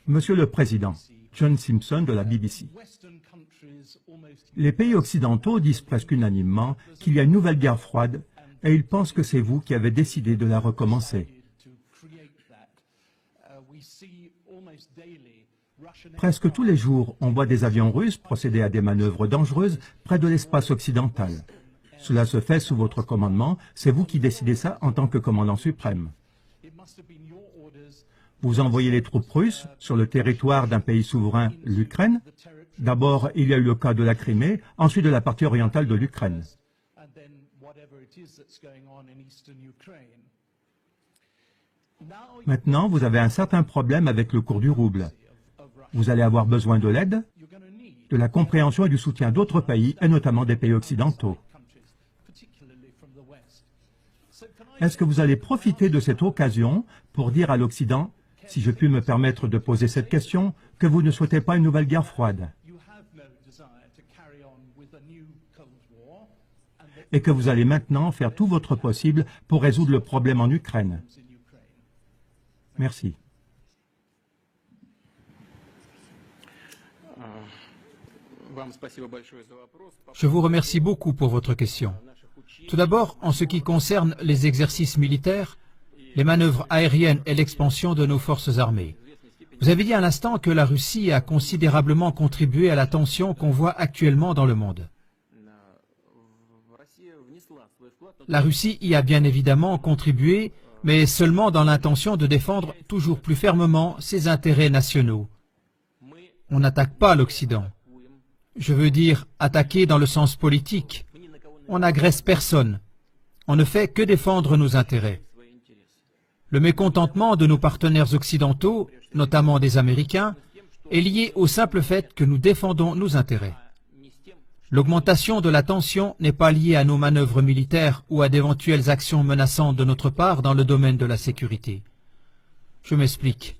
Monsieur le Président, John Simpson de la BBC. Les pays occidentaux disent presque unanimement qu'il y a une nouvelle guerre froide et ils pensent que c'est vous qui avez décidé de la recommencer. Presque tous les jours, on voit des avions russes procéder à des manœuvres dangereuses près de l'espace occidental. Cela se fait sous votre commandement, c'est vous qui décidez ça en tant que commandant suprême. Vous envoyez les troupes russes sur le territoire d'un pays souverain, l'Ukraine. D'abord, il y a eu le cas de la Crimée, ensuite de la partie orientale de l'Ukraine. Maintenant, vous avez un certain problème avec le cours du rouble. Vous allez avoir besoin de l'aide, de la compréhension et du soutien d'autres pays, et notamment des pays occidentaux. Est-ce que vous allez profiter de cette occasion pour dire à l'Occident, si je puis me permettre de poser cette question, que vous ne souhaitez pas une nouvelle guerre froide et que vous allez maintenant faire tout votre possible pour résoudre le problème en Ukraine? Merci. Je vous remercie beaucoup pour votre question. Tout d'abord, en ce qui concerne les exercices militaires, les manœuvres aériennes et l'expansion de nos forces armées. Vous avez dit à l'instant que la Russie a considérablement contribué à la tension qu'on voit actuellement dans le monde. La Russie y a bien évidemment contribué, mais seulement dans l'intention de défendre toujours plus fermement ses intérêts nationaux. On n'attaque pas l'Occident. Je veux dire attaquer dans le sens politique. On n'agresse personne. On ne fait que défendre nos intérêts. Le mécontentement de nos partenaires occidentaux, notamment des Américains, est lié au simple fait que nous défendons nos intérêts. L'augmentation de la tension n'est pas liée à nos manœuvres militaires ou à d'éventuelles actions menaçantes de notre part dans le domaine de la sécurité. Je m'explique.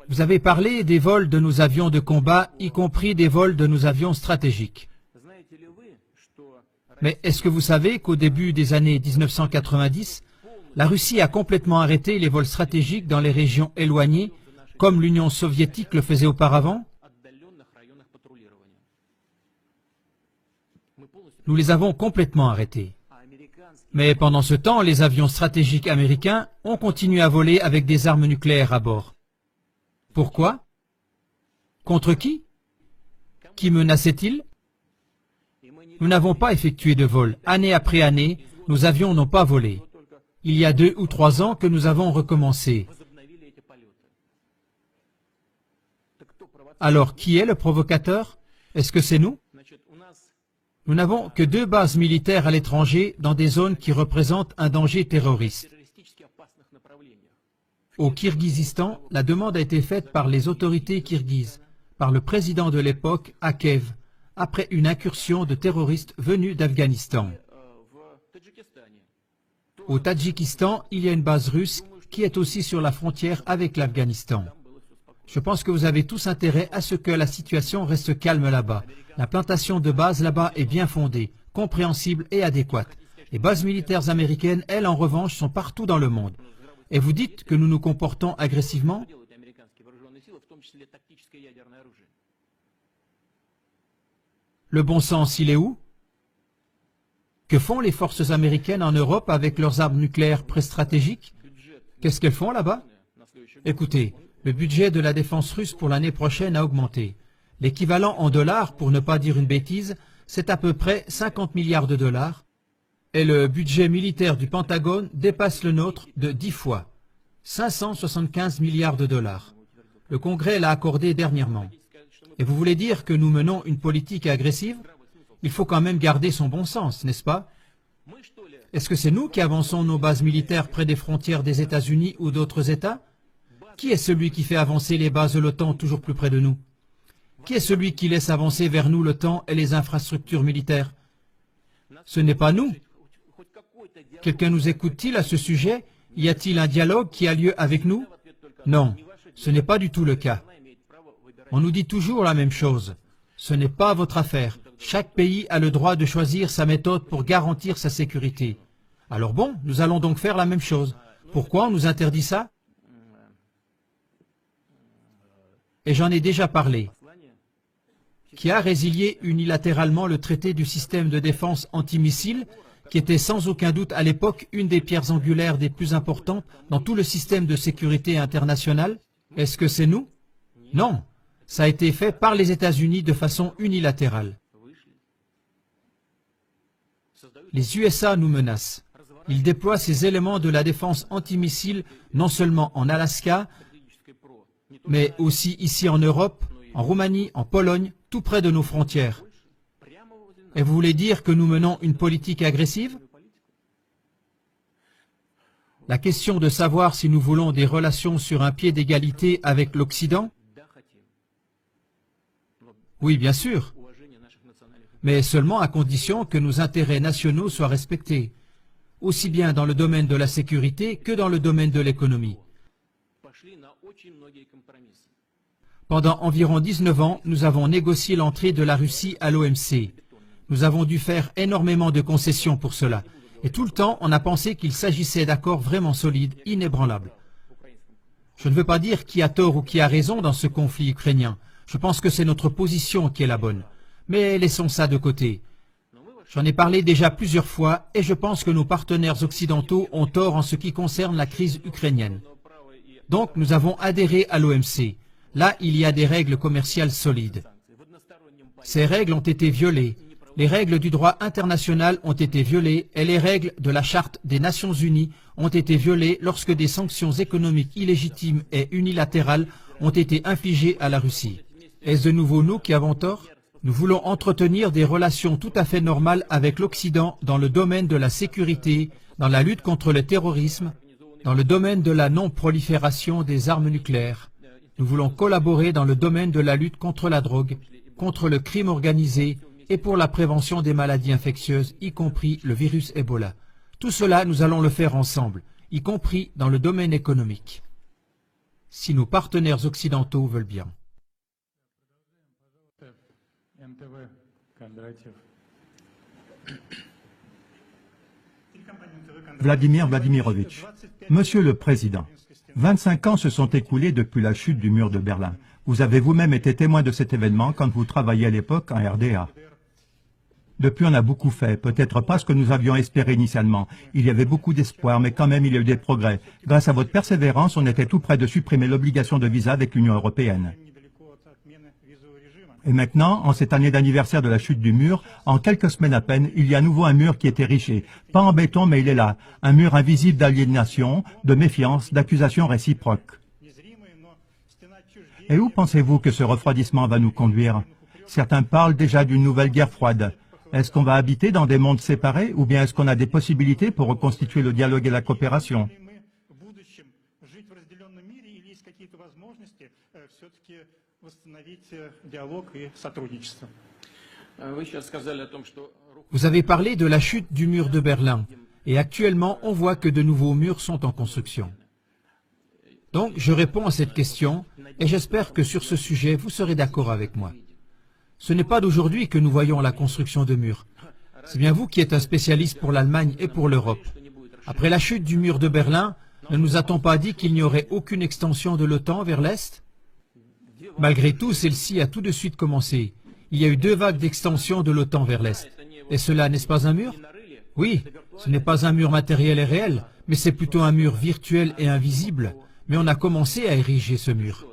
Vous avez parlé des vols de nos avions de combat, y compris des vols de nos avions stratégiques. Mais est-ce que vous savez qu'au début des années 1990, la Russie a complètement arrêté les vols stratégiques dans les régions éloignées, comme l'Union soviétique le faisait auparavant? Nous les avons complètement arrêtés. Mais pendant ce temps, les avions stratégiques américains ont continué à voler avec des armes nucléaires à bord. Pourquoi? Contre qui? Qui menaçait-il? Nous n'avons pas effectué de vol. Année après année, nos avions n'ont pas volé. Il y a 2 ou 3 ans que nous avons recommencé. Alors, qui est le provocateur? Est-ce que c'est nous? Nous n'avons que 2 bases militaires à l'étranger dans des zones qui représentent un danger terroriste. Au Kirghizistan, la demande a été faite par les autorités kirghizes, par le président de l'époque, Akev, après une incursion de terroristes venus d'Afghanistan. Au Tadjikistan, il y a une base russe qui est aussi sur la frontière avec l'Afghanistan. Je pense que vous avez tous intérêt à ce que la situation reste calme là-bas. La plantation de bases là-bas est bien fondée, compréhensible et adéquate. Les bases militaires américaines, elles, en revanche, sont partout dans le monde. Et vous dites que nous nous comportons agressivement? Le bon sens, il est où? Que font les forces américaines en Europe avec leurs armes nucléaires pré-stratégiques? Qu'est-ce qu'elles font là-bas? Écoutez, le budget de la défense russe pour l'année prochaine a augmenté. L'équivalent en dollars, pour ne pas dire une bêtise, c'est à peu près 50 milliards de dollars. Et le budget militaire du Pentagone dépasse le nôtre de 10 fois. 575 milliards de dollars. Le Congrès l'a accordé dernièrement. Et vous voulez dire que nous menons une politique agressive? Il faut quand même garder son bon sens, n'est-ce pas? Est-ce que c'est nous qui avançons nos bases militaires près des frontières des États-Unis ou d'autres États? Qui est celui qui fait avancer les bases de l'OTAN toujours plus près de nous? Qui est celui qui laisse avancer vers nous l'OTAN et les infrastructures militaires? Ce n'est pas nous. Quelqu'un nous écoute-t-il à ce sujet? Y a-t-il un dialogue qui a lieu avec nous? Non, ce n'est pas du tout le cas. On nous dit toujours la même chose. Ce n'est pas votre affaire. Chaque pays a le droit de choisir sa méthode pour garantir sa sécurité. Alors bon, nous allons donc faire la même chose. Pourquoi on nous interdit ça? Et j'en ai déjà parlé. Qui a résilié unilatéralement le traité du système de défense antimissile, qui était sans aucun doute à l'époque une des pierres angulaires des plus importantes dans tout le système de sécurité internationale? Est-ce que c'est nous? Non, ça a été fait par les États-Unis de façon unilatérale. Les USA nous menacent. Ils déploient ces éléments de la défense antimissile non seulement en Alaska, mais aussi ici en Europe, en Roumanie, en Pologne, tout près de nos frontières. Et vous voulez dire que nous menons une politique agressive? La question de savoir si nous voulons des relations sur un pied d'égalité avec l'Occident? Oui, bien sûr, mais seulement à condition que nos intérêts nationaux soient respectés, aussi bien dans le domaine de la sécurité que dans le domaine de l'économie. Pendant environ 19 ans, nous avons négocié l'entrée de la Russie à l'OMC. Nous avons dû faire énormément de concessions pour cela. Et tout le temps, on a pensé qu'il s'agissait d'accords vraiment solides, inébranlables. Je ne veux pas dire qui a tort ou qui a raison dans ce conflit ukrainien. Je pense que c'est notre position qui est la bonne. Mais laissons ça de côté. J'en ai parlé déjà plusieurs fois et je pense que nos partenaires occidentaux ont tort en ce qui concerne la crise ukrainienne. Donc nous avons adhéré à l'OMC. Là, il y a des règles commerciales solides. Ces règles ont été violées. Les règles du droit international ont été violées et les règles de la Charte des Nations Unies ont été violées lorsque des sanctions économiques illégitimes et unilatérales ont été infligées à la Russie. Est-ce de nouveau nous qui avons tort? Nous voulons entretenir des relations tout à fait normales avec l'Occident dans le domaine de la sécurité, dans la lutte contre le terrorisme, dans le domaine de la non-prolifération des armes nucléaires. Nous voulons collaborer dans le domaine de la lutte contre la drogue, contre le crime organisé et pour la prévention des maladies infectieuses, y compris le virus Ebola. Tout cela, nous allons le faire ensemble, y compris dans le domaine économique, si nos partenaires occidentaux veulent bien. Vladimir Vladimirovitch. Monsieur le Président, 25 ans se sont écoulés depuis la chute du mur de Berlin. Vous avez vous-même été témoin de cet événement quand vous travailliez à l'époque en RDA. Depuis, on a beaucoup fait, peut-être pas ce que nous avions espéré initialement. Il y avait beaucoup d'espoir, mais quand même, il y a eu des progrès. Grâce à votre persévérance, on était tout près de supprimer l'obligation de visa avec l'Union européenne. Et maintenant, en cette année d'anniversaire de la chute du mur, en quelques semaines à peine, il y a à nouveau un mur qui est érigé. Pas en béton, mais il est là. Un mur invisible d'aliénation, de méfiance, d'accusations réciproques. Et où pensez-vous que ce refroidissement va nous conduire? Certains parlent déjà d'une nouvelle guerre froide. Est-ce qu'on va habiter dans des mondes séparés ou bien est-ce qu'on a des possibilités pour reconstituer le dialogue et la coopération? Vous avez parlé de la chute du mur de Berlin et actuellement on voit que de nouveaux murs sont en construction. Donc je réponds à cette question et j'espère que sur ce sujet vous serez d'accord avec moi. Ce n'est pas d'aujourd'hui que nous voyons la construction de murs. C'est bien vous qui êtes un spécialiste pour l'Allemagne et pour l'Europe. Après la chute du mur de Berlin, ne nous a-t-on pas dit qu'il n'y aurait aucune extension de l'OTAN vers l'Est? Malgré tout, celle-ci a tout de suite commencé. Il y a eu 2 vagues d'extension de l'OTAN vers l'Est. Et cela, n'est-ce pas un mur? Oui, ce n'est pas un mur matériel et réel, mais c'est plutôt un mur virtuel et invisible. Mais on a commencé à ériger ce mur.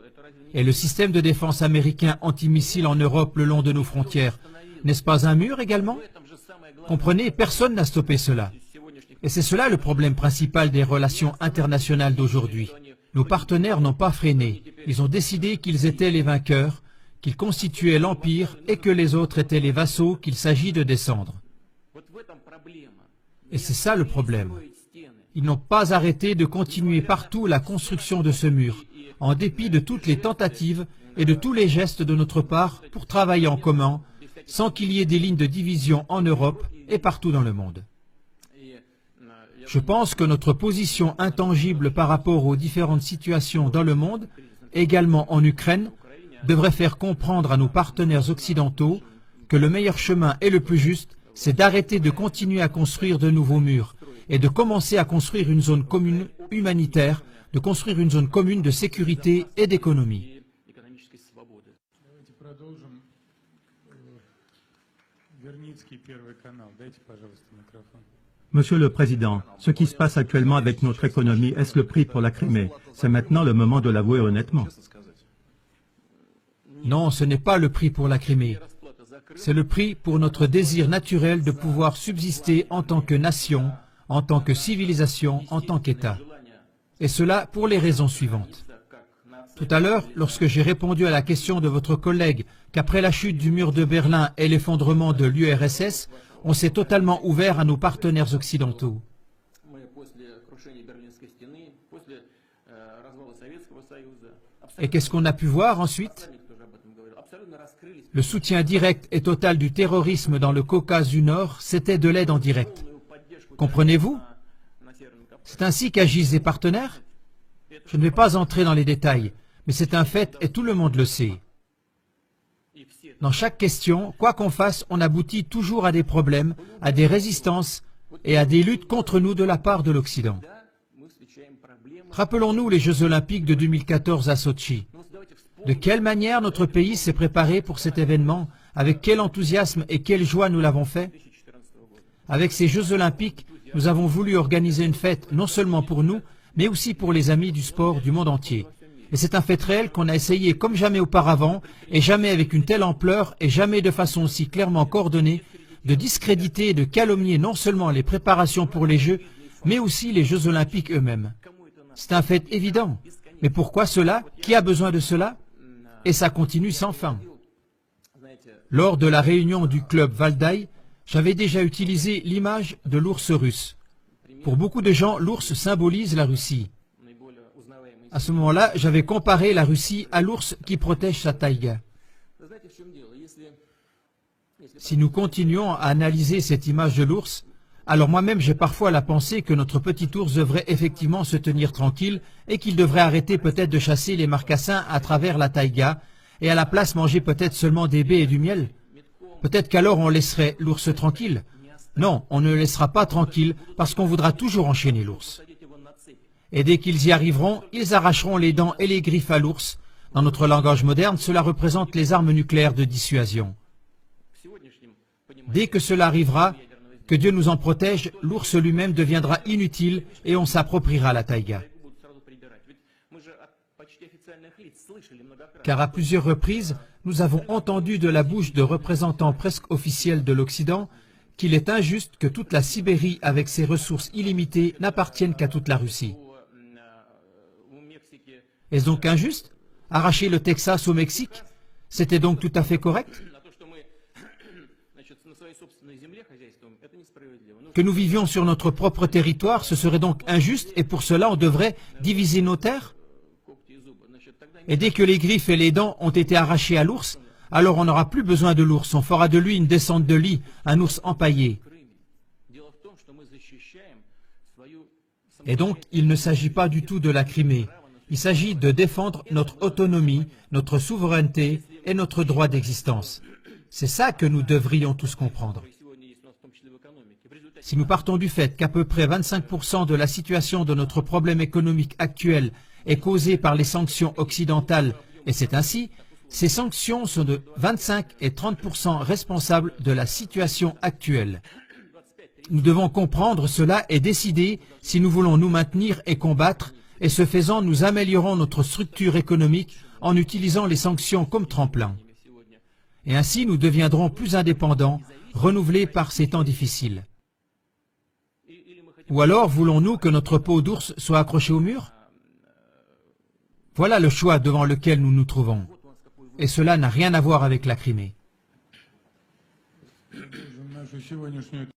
Et le système de défense américain antimissile en Europe le long de nos frontières, n'est-ce pas un mur également? Comprenez, personne n'a stoppé cela. Et c'est cela le problème principal des relations internationales d'aujourd'hui. Nos partenaires n'ont pas freiné. Ils ont décidé qu'ils étaient les vainqueurs, qu'ils constituaient l'Empire et que les autres étaient les vassaux qu'il s'agit de descendre. Et c'est ça le problème. Ils n'ont pas arrêté de continuer partout la construction de ce mur, en dépit de toutes les tentatives et de tous les gestes de notre part pour travailler en commun, sans qu'il y ait des lignes de division en Europe et partout dans le monde. Je pense que notre position intangible par rapport aux différentes situations dans le monde, également en Ukraine, devrait faire comprendre à nos partenaires occidentaux que le meilleur chemin et le plus juste, c'est d'arrêter de continuer à construire de nouveaux murs et de commencer à construire une zone commune humanitaire, de construire une zone commune de sécurité et d'économie. Давайте продолжим. Верницкий, Первый канал. Дайте, пожалуйста, микрофон. Monsieur le Président, ce qui se passe actuellement avec notre économie, est-ce le prix pour la Crimée? C'est maintenant le moment de l'avouer honnêtement. Non, ce n'est pas le prix pour la Crimée. C'est le prix pour notre désir naturel de pouvoir subsister en tant que nation, en tant que civilisation, en tant qu'État. Et cela pour les raisons suivantes. Tout à l'heure, lorsque j'ai répondu à la question de votre collègue qu'après la chute du mur de Berlin et l'effondrement de l'URSS, on s'est totalement ouvert à nos partenaires occidentaux. Et qu'est-ce qu'on a pu voir ensuite? Le soutien direct et total du terrorisme dans le Caucase du Nord, c'était de l'aide en direct. Comprenez-vous? C'est ainsi qu'agissent les partenaires? Je ne vais pas entrer dans les détails, mais c'est un fait et tout le monde le sait. Dans chaque question, quoi qu'on fasse, on aboutit toujours à des problèmes, à des résistances et à des luttes contre nous de la part de l'Occident. Rappelons-nous les Jeux Olympiques de 2014 à Sotchi. De quelle manière notre pays s'est préparé pour cet événement, avec quel enthousiasme et quelle joie nous l'avons fait? Avec ces Jeux Olympiques, nous avons voulu organiser une fête non seulement pour nous, mais aussi pour les amis du sport du monde entier. Et c'est un fait réel qu'on a essayé comme jamais auparavant, et jamais avec une telle ampleur, et jamais de façon aussi clairement coordonnée, de discréditer et de calomnier non seulement les préparations pour les Jeux, mais aussi les Jeux Olympiques eux-mêmes. C'est un fait évident. Mais pourquoi cela? Qui a besoin de cela? Et ça continue sans fin. Lors de la réunion du club Valdai, j'avais déjà utilisé l'image de l'ours russe. Pour beaucoup de gens, l'ours symbolise la Russie. À ce moment-là, j'avais comparé la Russie à l'ours qui protège sa taïga. Si nous continuons à analyser cette image de l'ours, alors moi-même j'ai parfois la pensée que notre petit ours devrait effectivement se tenir tranquille et qu'il devrait arrêter peut-être de chasser les marcassins à travers la taïga et à la place manger peut-être seulement des baies et du miel. Peut-être qu'alors on laisserait l'ours tranquille. Non, on ne le laissera pas tranquille parce qu'on voudra toujours enchaîner l'ours. Et dès qu'ils y arriveront, ils arracheront les dents et les griffes à l'ours. Dans notre langage moderne, cela représente les armes nucléaires de dissuasion. Dès que cela arrivera, que Dieu nous en protège, l'ours lui-même deviendra inutile et on s'appropriera la taïga. Car à plusieurs reprises, nous avons entendu de la bouche de représentants presque officiels de l'Occident qu'il est injuste que toute la Sibérie, avec ses ressources illimitées, n'appartienne qu'à toute la Russie. Est-ce donc injuste? Arracher le Texas au Mexique, c'était donc tout à fait correct? Que nous vivions sur notre propre territoire, ce serait donc injuste et pour cela on devrait diviser nos terres? Et dès que les griffes et les dents ont été arrachées à l'ours, alors on n'aura plus besoin de l'ours, on fera de lui une descente de lit, un ours empaillé. Et donc, il ne s'agit pas du tout de la Crimée. Il s'agit de défendre notre autonomie, notre souveraineté et notre droit d'existence. C'est ça que nous devrions tous comprendre. Si nous partons du fait qu'à peu près 25% de la situation de notre problème économique actuel est causée par les sanctions occidentales, et c'est ainsi, ces sanctions sont de 25 et 30% responsables de la situation actuelle. Nous devons comprendre cela et décider si nous voulons nous maintenir et combattre, et ce faisant, nous améliorons notre structure économique en utilisant les sanctions comme tremplin. Et ainsi, nous deviendrons plus indépendants, renouvelés par ces temps difficiles. Ou alors, voulons-nous que notre peau d'ours soit accrochée au mur? Voilà le choix devant lequel nous nous trouvons. Et cela n'a rien à voir avec la Crimée.